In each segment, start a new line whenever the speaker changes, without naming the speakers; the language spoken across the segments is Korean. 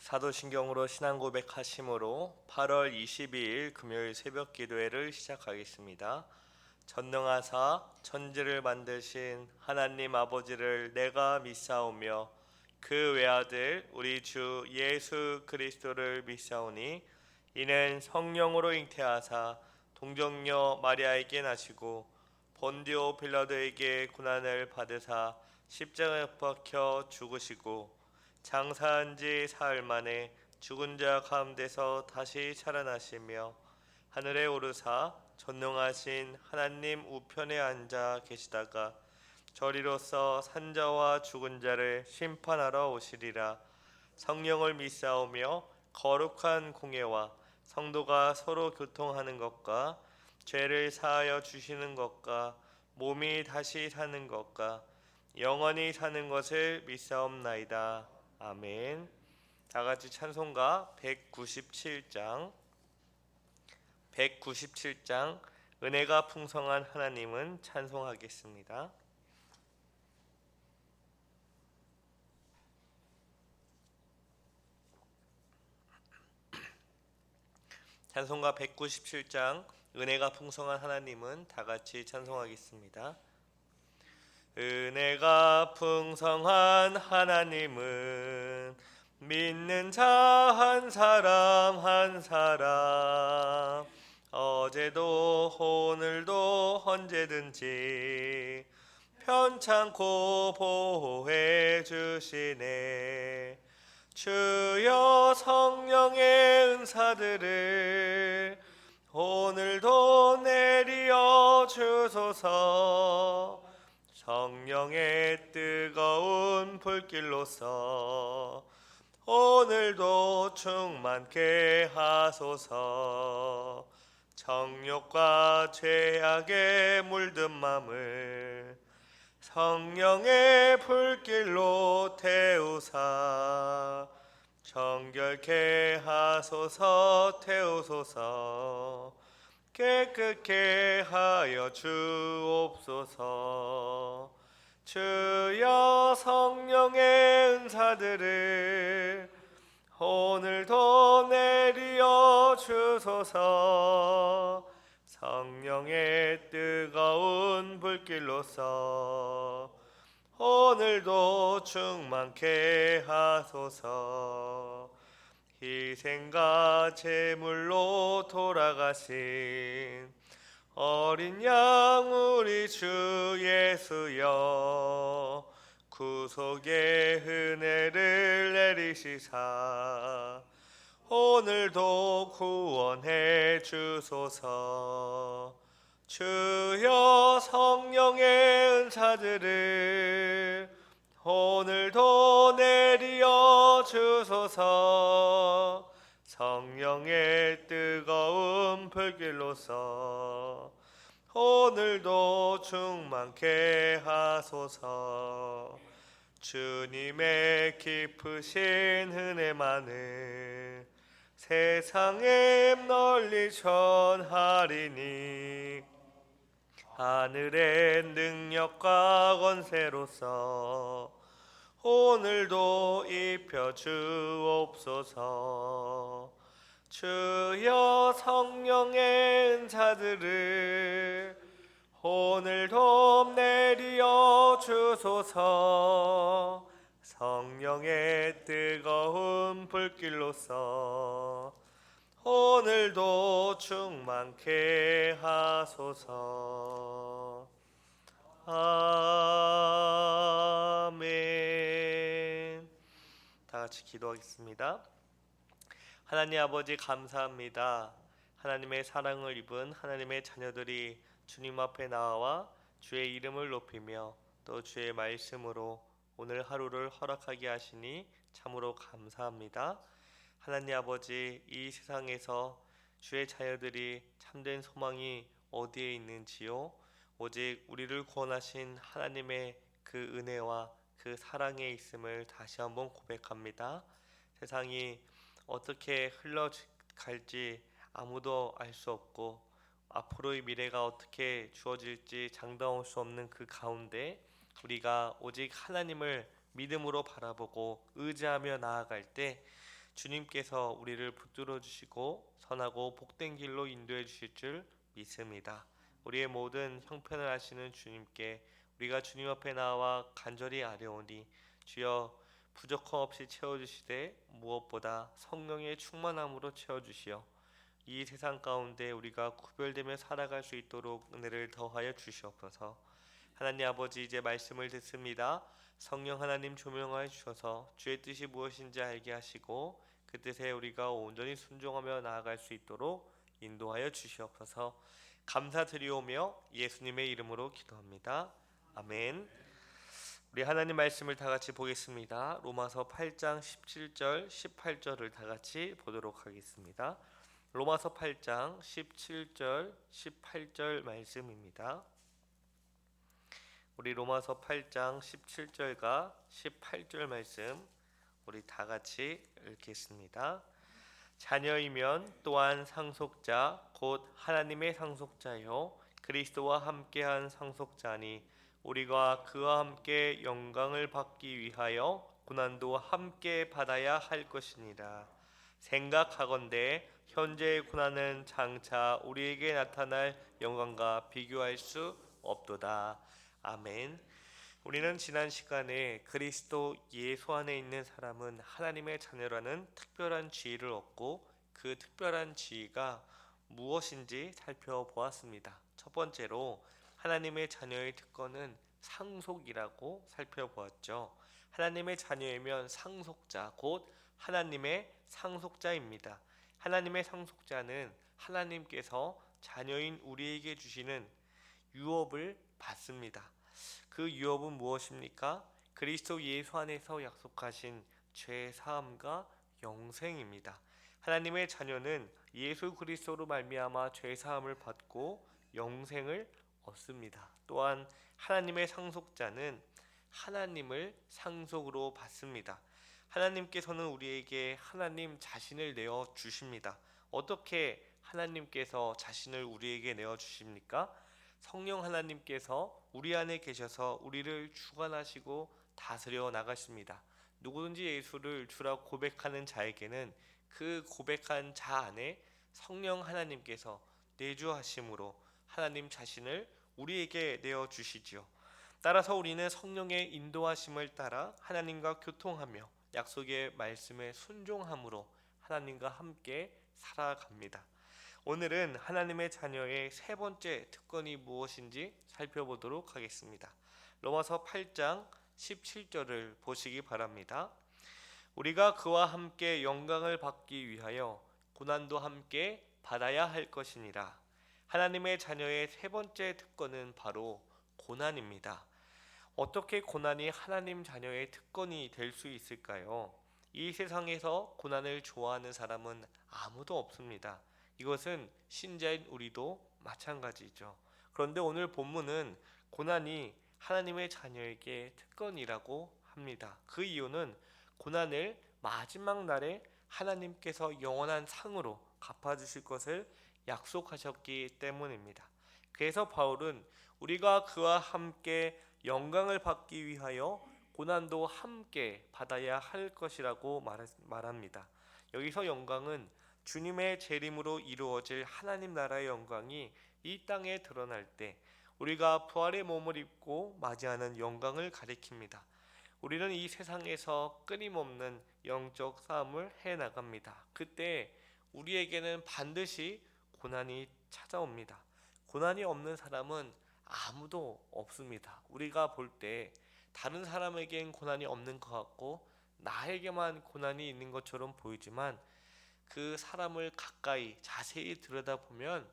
사도신경으로 신앙 고백하심으로 8월 22일 금요일 새벽 기도회를 시작하겠습니다. 전능하사 천지를 만드신 하나님 아버지를 내가 믿사오며 그 외아들 우리 주 예수 그리스도를 믿사오니 이는 성령으로 잉태하사 동정녀 마리아에게 나시고 본디오 빌라도에게 고난을 받으사 십자가에 못 박혀 죽으시고 장사한 지 사흘 만에 죽은 자 가운데서 다시 살아나시며 하늘에 오르사 전능하신 하나님 우편에 앉아 계시다가 저리로서 산자와 죽은 자를 심판하러 오시리라. 성령을 믿사오며 거룩한 공예와 성도가 서로 교통하는 것과 죄를 사하여 주시는 것과 몸이 다시 사는 것과 영원히 사는 것을 믿사옵나이다. 아멘. 다 같이 찬송가 197장 은혜가 풍성한 하나님은 찬송하겠습니다. 찬송가 197장 은혜가 풍성한 하나님은 다 같이 찬송하겠습니다. 은혜가 풍성한 하나님은 믿는 자 한 사람 한 사람 어제도 오늘도 언제든지 편찮고 보호해 주시네. 주여 성령의 은사들을 오늘도 내리어 주소서. 성령의 뜨거운 불길로서 오늘도 충만케 하소서. 정욕과 죄악에 물든 맘을 성령의 불길로 태우사 정결케 하소서. 태우소서. 깨끗게 하여 주옵소서. 주여 성령의 은사들을 오늘도 내리어 주소서. 성령의 뜨거운 불길로서 오늘도 충만케 하소서. 희생과 제물로 돌아가신 어린 양 우리 주 예수여 구속의 은혜를 내리시사 오늘도 구원해 주소서. 주여 성령의 은사들을 오늘도 내리어 주소서. 성령의 뜨거운 불길로서 오늘도 충만케 하소서. 주님의 깊으신 은혜만을 세상에 널리 전하리니 하늘의 능력과 권세로서 오늘도 입혀 주옵소서. 주여 성령의 은사들을 오늘도 내리어 주소서. 성령의 뜨거운 불길로서 오늘도 충만케 하소서. 아멘. 다 같이 기도하겠습니다. 하나님 아버지 감사합니다. 하나님의 사랑을 입은 하나님의 자녀들이 주님 앞에 나와 주의 이름을 높이며 또 주의 말씀으로 오늘 하루를 허락하게 하시니 참으로 감사합니다. 하나님 아버지, 이 세상에서 주의 자녀들이 참된 소망이 어디에 있는지요? 오직 우리를 구원하신 하나님의 그 은혜와 그 사랑에 있음을 다시 한번 고백합니다. 세상이 어떻게 흘러갈지 아무도 알 수 없고 앞으로의 미래가 어떻게 주어질지 장담할 수 없는 그 가운데 우리가 오직 하나님을 믿음으로 바라보고 의지하며 나아갈 때 주님께서 우리를 붙들어 주시고 선하고 복된 길로 인도해 주실 줄 믿습니다. 우리의 모든 형편을 아시는 주님께 우리가 주님 앞에 나와 간절히 아뢰오니 주여 부족함 없이 채워주시되 무엇보다 성령의 충만함으로 채워주시어 이 세상 가운데 우리가 구별되며 살아갈 수 있도록 은혜를 더하여 주시옵소서. 하나님 아버지, 이제 말씀을 듣습니다. 성령 하나님 조명하여 주셔서 주의 뜻이 무엇인지 알게 하시고 그 뜻에 우리가 온전히 순종하며 나아갈 수 있도록 인도하여 주시옵소서. 감사드리오며 예수님의 이름으로 기도합니다. 아멘. 우리 하나님 말씀을 다 같이 보겠습니다. 로마서 8장 17절 18절을 다 같이 보도록 하겠습니다. 로마서 8장 17절 18절 말씀입니다. 우리 로마서 8장 17절과 18절 말씀 우리 다 같이 읽겠습니다. 자녀이면 또한 상속자 곧 하나님의 상속자요 그리스도와 함께한 상속자니 우리가 그와 함께 영광을 받기 위하여 고난도 함께 받아야 할 것이니라. 생각하건대 현재의 고난은 장차 우리에게 나타날 영광과 비교할 수 없도다. 아멘. 우리는 지난 시간에 그리스도 예수 안에 있는 사람은 하나님의 자녀라는 특별한 지위를 얻고 그 특별한 지위가 무엇인지 살펴보았습니다. 첫 번째로 하나님의 자녀의 특권은 상속이라고 살펴보았죠. 하나님의 자녀이면 상속자, 곧 하나님의 상속자입니다. 하나님의 상속자는 하나님께서 자녀인 우리에게 주시는 유업을 받습니다. 그 유업은 무엇입니까? 그리스도 예수 안에서 약속하신 죄 사함과 영생입니다. 하나님의 자녀는 예수 그리스도로 말미암아 죄 사함을 받고 영생을 얻습니다. 또한 하나님의 상속자는 하나님을 상속으로 받습니다. 하나님께서는 우리에게 하나님 자신을 내어 주십니다. 어떻게 하나님께서 자신을 우리에게 내어 주십니까? 성령 하나님께서 우리 안에 계셔서 우리를 주관하시고 다스려 나가십니다. 누구든지 예수를 주라고 고백하는 자에게는 그 고백한 자 안에 성령 하나님께서 내주하심으로 하나님 자신을 우리에게 내어 주시지요. 따라서 우리는 성령의 인도하심을 따라 하나님과 교통하며 약속의 말씀에 순종함으로 하나님과 함께 살아갑니다. 오늘은 하나님의 자녀의 세 번째 특권이 무엇인지 살펴보도록 하겠습니다. 로마서 8장 17절을 보시기 바랍니다. 우리가 그와 함께 영광을 받기 위하여 고난도 함께 받아야 할 것이니라. 하나님의 자녀의 세 번째 특권은 바로 고난입니다. 어떻게 고난이 하나님 자녀의 특권이 될 수 있을까요? 이 세상에서 고난을 좋아하는 사람은 아무도 없습니다. 이것은 신자인 우리도 마찬가지죠. 그런데 오늘 본문은 고난이 하나님의 자녀에게 특권이라고 합니다. 그 이유는 고난을 마지막 날에 하나님께서 영원한 상으로 갚아주실 것을 약속하셨기 때문입니다. 그래서 바울은 우리가 그와 함께 영광을 받기 위하여 고난도 함께 받아야 할 것이라고 말합니다. 여기서 영광은 주님의 재림으로 이루어질 하나님 나라의 영광이 이 땅에 드러날 때 우리가 부활의 몸을 입고 맞이하는 영광을 가리킵니다. 우리는 이 세상에서 끊임없는 영적 싸움을 해나갑니다. 그때 우리에게는 반드시 고난이 찾아옵니다. 고난이 없는 사람은 아무도 없습니다. 우리가 볼 때 다른 사람에겐 고난이 없는 것 같고 나에게만 고난이 있는 것처럼 보이지만 그 사람을 가까이 자세히 들여다보면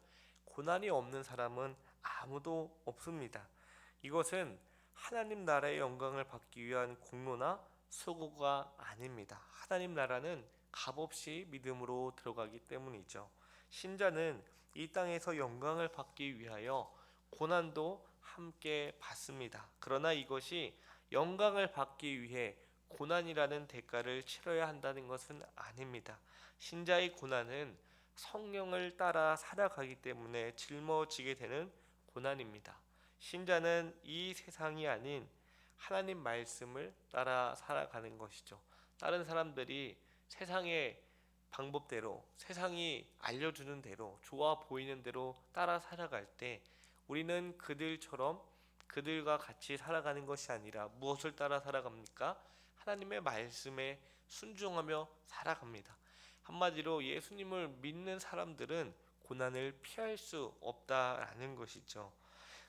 고난이 없는 사람은 아무도 없습니다. 이것은 하나님 나라의 영광을 받기 위한 공로나 수고가 아닙니다. 하나님 나라는 값없이 믿음으로 들어가기 때문이죠. 신자는 이 땅에서 영광을 받기 위하여 고난도 함께 받습니다. 그러나 이것이 영광을 받기 위해 고난이라는 대가를 치러야 한다는 것은 아닙니다. 신자의 고난은 성령을 따라 살아가기 때문에 짊어지게 되는 고난입니다. 신자는 이 세상이 아닌 하나님 말씀을 따라 살아가는 것이죠. 다른 사람들이 세상의 방법대로, 세상이 알려주는 대로, 좋아 보이는 대로 따라 살아갈 때 우리는 그들처럼 그들과 같이 살아가는 것이 아니라 무엇을 따라 살아갑니까? 하나님의 말씀에 순종하며 살아갑니다. 한마디로 예수님을 믿는 사람들은 고난을 피할 수 없다라는 것이죠.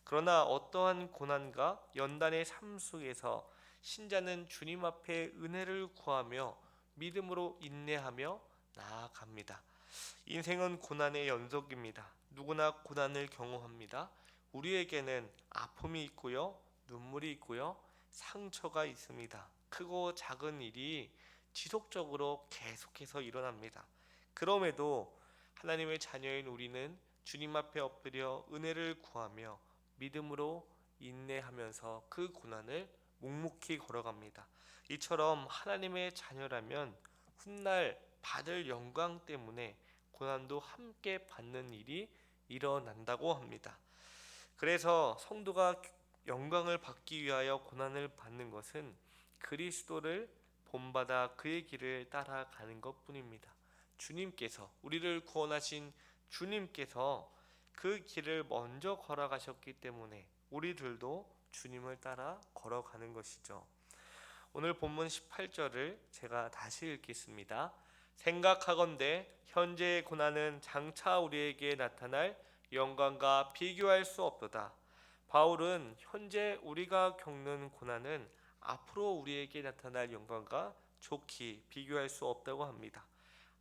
그러나 어떠한 고난과 연단의 삶 속에서 신자는 주님 앞에 은혜를 구하며 믿음으로 인내하며 나아갑니다. 인생은 고난의 연속입니다. 누구나 고난을 경험합니다. 우리에게는 아픔이 있고요, 눈물이 있고요, 상처가 있습니다. 크고 작은 일이 지속적으로 계속해서 일어납니다. 그럼에도 하나님의 자녀인 우리는 주님 앞에 엎드려 은혜를 구하며 믿음으로 인내하면서 그 고난을 묵묵히 걸어갑니다. 이처럼 하나님의 자녀라면 훗날 받을 영광 때문에 고난도 함께 받는 일이 일어난다고 합니다. 그래서 성도가 영광을 받기 위하여 고난을 받는 것은 그리스도를 본받아 그의 길을 따라가는 것뿐입니다. 주님께서 우리를 구원하신 주님께서 그 길을 먼저 걸어가셨기 때문에 우리들도 주님을 따라 걸어가는 것이죠. 오늘 본문 18절을 제가 다시 읽겠습니다. 생각하건대 현재의 고난은 장차 우리에게 나타날 영광과 비교할 수 없도다. 바울은 현재 우리가 겪는 고난은 앞으로 우리에게 나타날 영광과 좋게 비교할 수 없다고 합니다.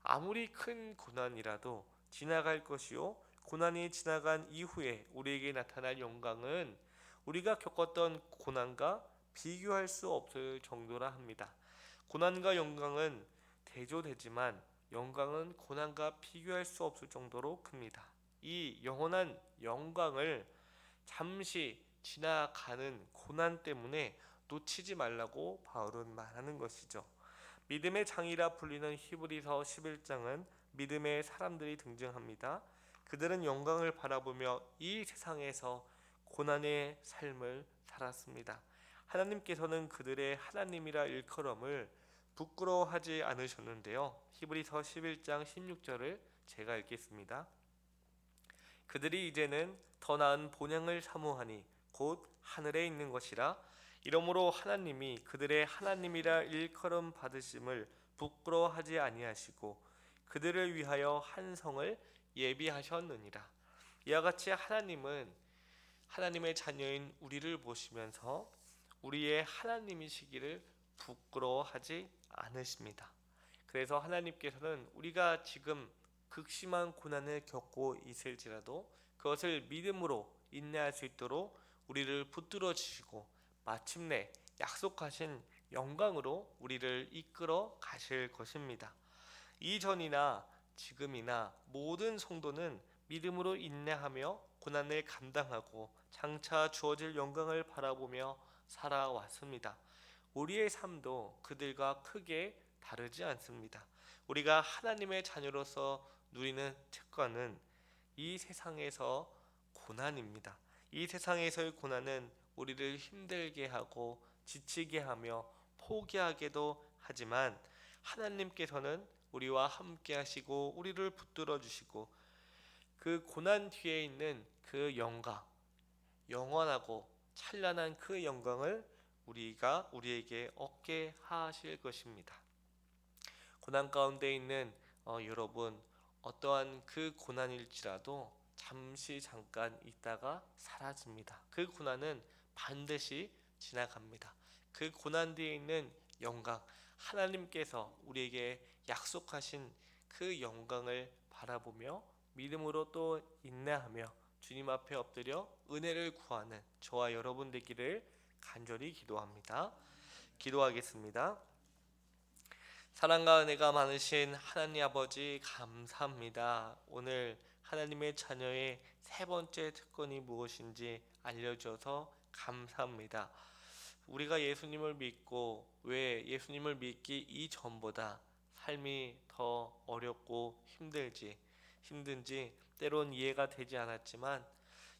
아무리 큰 고난이라도 지나갈 것이요, 고난이 지나간 이후에 우리에게 나타날 영광은 우리가 겪었던 고난과 비교할 수 없을 정도라 합니다. 고난과 영광은 대조되지만 영광은 고난과 비교할 수 없을 정도로 큽니다. 이 영원한 영광을 잠시 지나가는 고난 때문에 놓치지 말라고 바울은 말하는 것이죠. 믿음의 장이라 불리는 히브리서 11장은 믿음의 사람들이 등장합니다. 그들은 영광을 바라보며 이 세상에서 고난의 삶을 살았습니다. 하나님께서는 그들의 하나님이라 일컬음을 부끄러워하지 않으셨는데요. 히브리서 11장 16절을 제가 읽겠습니다. 그들이 이제는 더 나은 본향을 사모하니 곧 하늘에 있는 것이라. 이러므로 하나님이 그들의 하나님이라 일컬음 받으심을 부끄러워하지 아니하시고 그들을 위하여 한 성을 예비하셨느니라. 이와 같이 하나님은 하나님의 자녀인 우리를 보시면서 우리의 하나님이시기를 부끄러워하지 않으십니다. 그래서 하나님께서는 우리가 지금 극심한 고난을 겪고 있을지라도 그것을 믿음으로 인내할 수 있도록 우리를 붙들어 주시고 마침내 약속하신 영광으로 우리를 이끌어 가실 것입니다. 이전이나 지금이나 모든 성도는 믿음으로 인내하며 고난을 감당하고 장차 주어질 영광을 바라보며 살아왔습니다. 우리의 삶도 그들과 크게 다르지 않습니다. 우리가 하나님의 자녀로서 누리는 특권은 이 세상에서 고난입니다. 이 세상에서의 고난은 우리를 힘들게 하고 지치게 하며 포기하게도 하지만 하나님께서는 우리와 함께 하시고 우리를 붙들어 주시고 그 고난 뒤에 있는 그 영광, 영원하고 찬란한 그 영광을 우리에게 얻게 하실 것입니다. 고난 가운데 있는 여러분, 어떠한 그 고난일지라도 잠시 잠깐 있다가 사라집니다. 그 고난은 반드시 지나갑니다. 그 고난 뒤에 있는 영광, 하나님께서 우리에게 약속하신 그 영광을 바라보며 믿음으로 또 인내하며 주님 앞에 엎드려 은혜를 구하는 저와 여러분 되기를 간절히 기도합니다. 기도하겠습니다. 사랑과 은혜가 많으신 하나님 아버지 감사합니다. 오늘 하나님의 자녀의 세 번째 특권이 무엇인지 알려줘서 감사합니다. 우리가 예수님을 믿고 왜 예수님을 믿기 이전보다 삶이 더 어렵고 힘든지 때론 이해가 되지 않았지만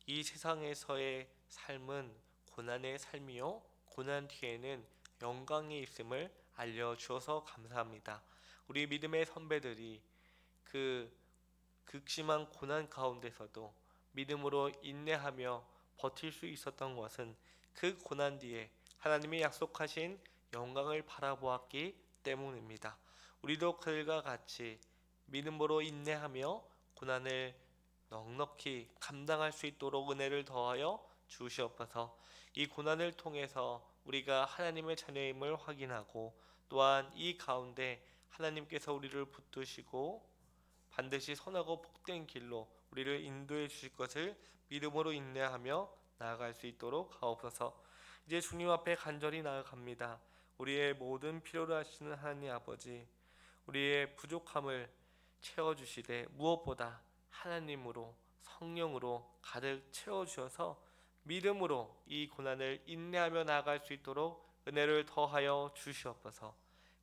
이 세상에서의 삶은 고난의 삶이요 고난 뒤에는 영광이 있음을 알려주어서 감사합니다. 우리 믿음의 선배들이 그 극심한 고난 가운데서도 믿음으로 인내하며 버틸 수 있었던 것은 그 고난 뒤에 하나님이 약속하신 영광을 바라보았기 때문입니다. 우리도 그들과 같이 믿음으로 인내하며 고난을 넉넉히 감당할 수 있도록 은혜를 더하여 주시옵소서. 이 고난을 통해서 우리가 하나님의 자녀임을 확인하고 또한 이 가운데 하나님께서 우리를 붙드시고 반드시 선하고 복된 길로 우리를 인도해 주실 것을 믿음으로 인내하며 나아갈 수 있도록 하옵소서. 이제 주님 앞에 간절히 나아갑니다. 우리의 모든 필요로 하시는 하나님 아버지, 우리의 부족함을 채워주시되 무엇보다 하나님으로 성령으로 가득 채워주셔서 믿음으로 이 고난을 인내하며 나아갈 수 있도록 은혜를 더하여 주시옵소서.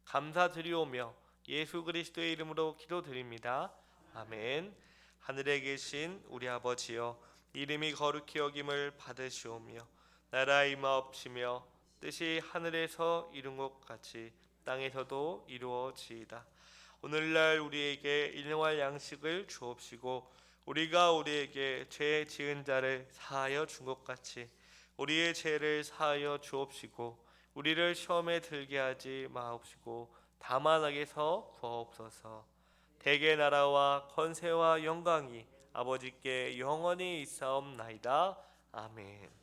감사드리오며 예수 그리스도의 이름으로 기도드립니다. 아멘. 하늘에 계신 우리 아버지여, 이름이 거룩히 여김을 받으시오며 나라의 임하옵시며 뜻이 하늘에서 이룬 것 같이 땅에서도 이루어지이다. 오늘날 우리에게 일용할 양식을 주옵시고 우리가 우리에게 죄 지은 자를 사하여 준 것 같이 우리의 죄를 사하여 주옵시고 우리를 시험에 들게 하지 마옵시고 다만 악에서 구하옵소서. 대개 나라와 권세와 영광이 아버지께 영원히 있사옵나이다. 아멘.